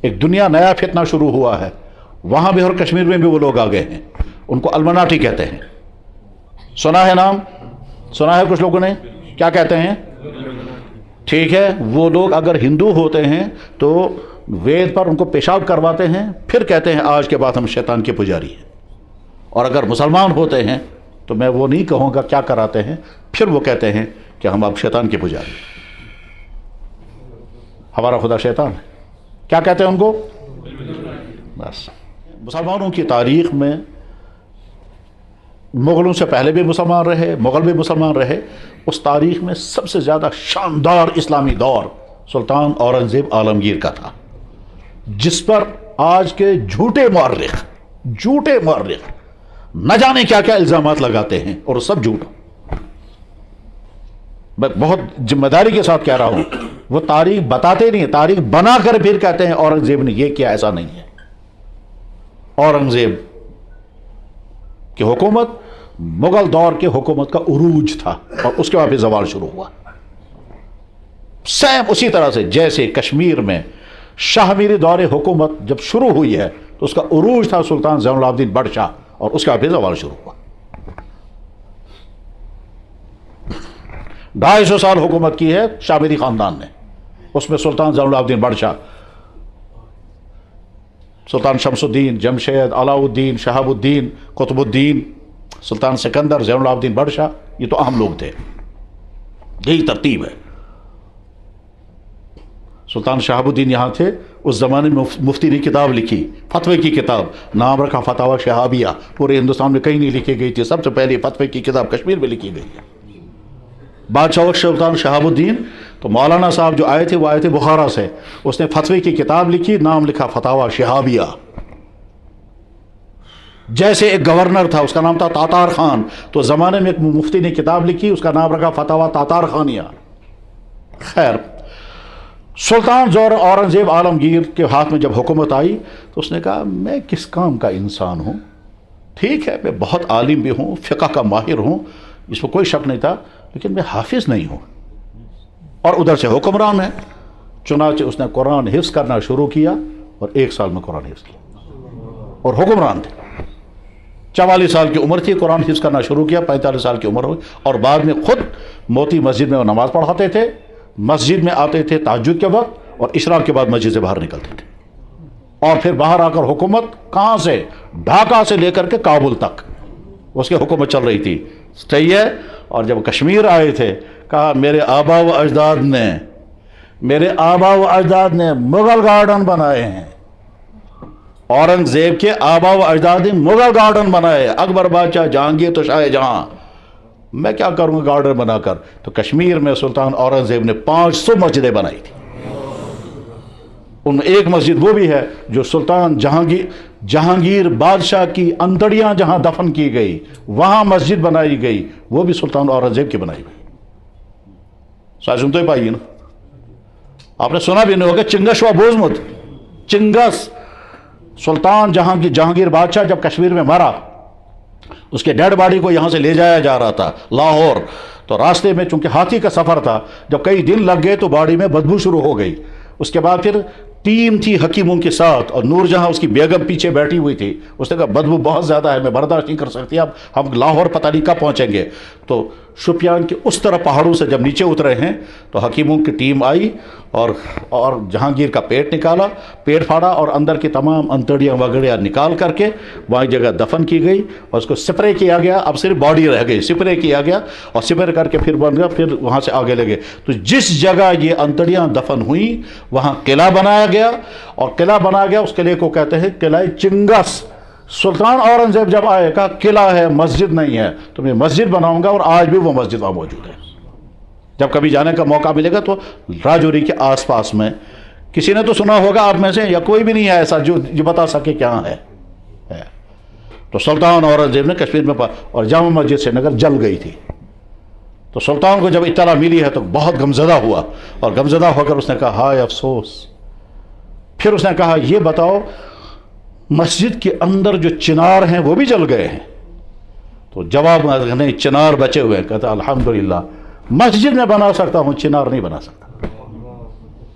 ایک دنیا نیا فتنہ شروع ہوا ہے، وہاں بھی اور کشمیر میں بھی وہ لوگ آ گئے ہیں، ان کو المناٹی کہتے ہیں، سنا ہے نام؟ سنا ہے کچھ لوگوں نے؟ کیا کہتے ہیں؟ ٹھیک ہے، وہ لوگ اگر ہندو ہوتے ہیں تو وید پر ان کو پیشاب کرواتے ہیں، پھر کہتے ہیں آج کے بعد ہم شیطان کے پجاری ہیں، اور اگر مسلمان ہوتے ہیں تو میں وہ نہیں کہوں گا کیا کراتے ہیں، پھر وہ کہتے ہیں کہ ہم اب شیطان کے پجاری ہیں، ہمارا خدا شیطان ہے، کیا کہتے ہیں ان کو؟ بس مسلمانوں کی تاریخ میں مغلوں سے پہلے بھی مسلمان رہے، مغل بھی مسلمان رہے، اس تاریخ میں سب سے زیادہ شاندار اسلامی دور سلطان اورنگزیب عالمگیر کا تھا، جس پر آج کے جھوٹے مورخ نہ جانے کیا کیا الزامات لگاتے ہیں، اور سب جھوٹ۔ میں بہت ذمہ داری کے ساتھ کہہ رہا ہوں، وہ تاریخ بتاتے نہیں، تاریخ بنا کر پھر کہتے ہیں اورنگزیب نے یہ کیا، ایسا نہیں ہے۔ اورنگزیب کی حکومت مغل دور کے حکومت کا عروج تھا، اور اس کے بعد پھر زوال شروع ہوا، سیم اسی طرح سے جیسے کشمیر میں شاہ میری دور حکومت جب شروع ہوئی ہے تو اس کا عروج تھا سلطان زین العابدین بڑھ شاہ، اور اس کے بعد پھر زوال شروع ہوا۔ 250 سال حکومت کی ہے شاہ میری خاندان نے، اس میں سلطان زین العابدین بڑھ شاہ، سلطان شمس الدین، جمشید، علاؤ الدین، شہاب الدین، قطب الدین، سلطان سکندر، زین العابدین بڑھ شاہ، یہ تو اہم لوگ تھے، یہی ترتیب ہے۔ سلطان شہاب الدین یہاں تھے، اس زمانے میں مفتی نے کتاب لکھی، فتوے کی کتاب، نام رکھا فتاوی شہابیہ، پورے ہندوستان میں کہیں نہیں لکھی گئی تھی، سب سے پہلی فتوے کی کتاب کشمیر میں لکھی گئی ہے۔ بادشاہ سلطان شہاب الدین، تو مولانا صاحب جو آئے تھے وہ آئے تھے بخارا سے، اس نے فتوے کی کتاب لکھی، نام لکھا فتاوی شہابیہ۔ جیسے ایک گورنر تھا، اس کا نام تھا تاتار خان، تو زمانے میں ایک مفتی نے کتاب لکھی، اس کا نام رکھا فتاوی تاتار خانیہ۔ خیر، سلطان زور اورنگزیب عالمگیر کے ہاتھ میں جب حکومت آئی تو اس نے کہا میں کس کام کا انسان ہوں، ٹھیک ہے میں بہت عالم بھی ہوں، فقہ کا ماہر ہوں، اس میں کوئی شک نہیں تھا، لیکن میں حافظ نہیں ہوں، اور ادھر سے حکمران ہے۔ چنانچہ اس نے قرآن حفظ کرنا شروع کیا، اور 1 سال میں قرآن حفظ کیا، اور حکمران تھے۔ 44 سال کی عمر تھی، قرآن حفظ کرنا شروع کیا، 45 سال کی عمر ہوئی، اور بعد میں خود موتی مسجد میں وہ نماز پڑھاتے تھے، مسجد میں آتے تھے تہجد کے وقت، اور اشراق کے بعد مسجد سے باہر نکلتے تھے، اور پھر باہر آ کر حکومت کہاں سے، ڈھاکہ سے لے کر کے کابل تک اس کی حکومت چل رہی تھی، صحیح ہے۔ اور جب کشمیر آئے تھے کہا میرے آبا و اجداد نے مغل گارڈن بنائے ہیں، اورنگزیب کے آبا و اجداد نے مغل گارڈن بنائے، اکبر بادشاہ، جہانگیر تو شاہ جہاں، میں کیا کروں گا گارڈن بنا کر؟ تو کشمیر میں سلطان اورنگزیب نے 500 مسجدیں بنائی تھی، ان میں ایک مسجد وہ بھی ہے جو سلطان جہانگیر بادشاہ کی انتڑیاں جہاں دفن کی گئی وہاں مسجد بنائی گئی، وہ بھی سلطان اورنگزیب کی بنائی گئی۔ ساتھ سنتے ہی پائیے نا، آپ نے سنا بھی نہیں ہوگا چنگس و بوزمت، چنگس سلطان جہانگیر بادشاہ جب کشمیر میں مرا، اس کے ڈیڈ باڈی کو یہاں سے لے جایا جا رہا تھا لاہور، تو راستے میں چونکہ ہاتھی کا سفر تھا، جب کئی دن لگ گئے تو باڈی میں بدبو شروع ہو گئی۔ اس کے بعد پھر ٹیم تھی حکیموں کے ساتھ، اور نور جہاں اس کی بیگم پیچھے بیٹھی ہوئی تھی، اس نے کہا بدبو بہت زیادہ ہے، میں برداشت نہیں کر سکتی، اب ہم لاہور پتہ نہیں کب پہنچیں گے۔ تو شوپیان کے اس طرح پہاڑوں سے جب نیچے اترے ہیں تو حکیموں کی ٹیم آئی اور جہانگیر کا پیٹ نکالا، پیٹ پھاڑا، اور اندر کی تمام انتڑیاں وغیرہ نکال کر کے وہاں جگہ دفن کی گئی، اور اس کو سپرے کیا گیا، اب صرف باڈی رہ گئی، سپرے کیا گیا، اور سپرے کر کے پھر بن گیا، پھر وہاں سے آگے لگے۔ تو جس جگہ یہ انتڑیاں دفن ہوئیں وہاں قلعہ بنایا گیا، اور قلعہ بنایا گیا، اس قلعے کو کہتے ہیں قلعہ چنگس۔ سلطان اورنگزیب جب آئے کہا قلعہ ہے مسجد نہیں ہے، تو میں مسجد بناؤں گا، اور آج بھی وہ مسجد وہاں موجود ہے۔ جب کبھی جانے کا موقع ملے گا تو راجوری کے آس پاس میں کسی نے تو سنا ہوگا آپ میں سے، یا کوئی بھی نہیں ہے ایسا جو بتا سکے کہاں ہے۔ تو سلطان اورنگزیب نے کشمیر میں اور جامع مسجد سری نگر جل گئی تھی، تو سلطان کو جب اطلاع ملی ہے تو بہت غمزدہ ہوا، اور غمزدہ ہو کر اس نے کہا ہائے افسوس۔ پھر اس نے کہا یہ بتاؤ مسجد کے اندر جو چنار ہیں وہ بھی جل گئے ہیں؟ تو جواب نہیں، چنار بچے ہوئے ہیں۔ کہتا الحمدللہ مسجد میں بنا سکتا ہوں، چنار نہیں بنا سکتا۔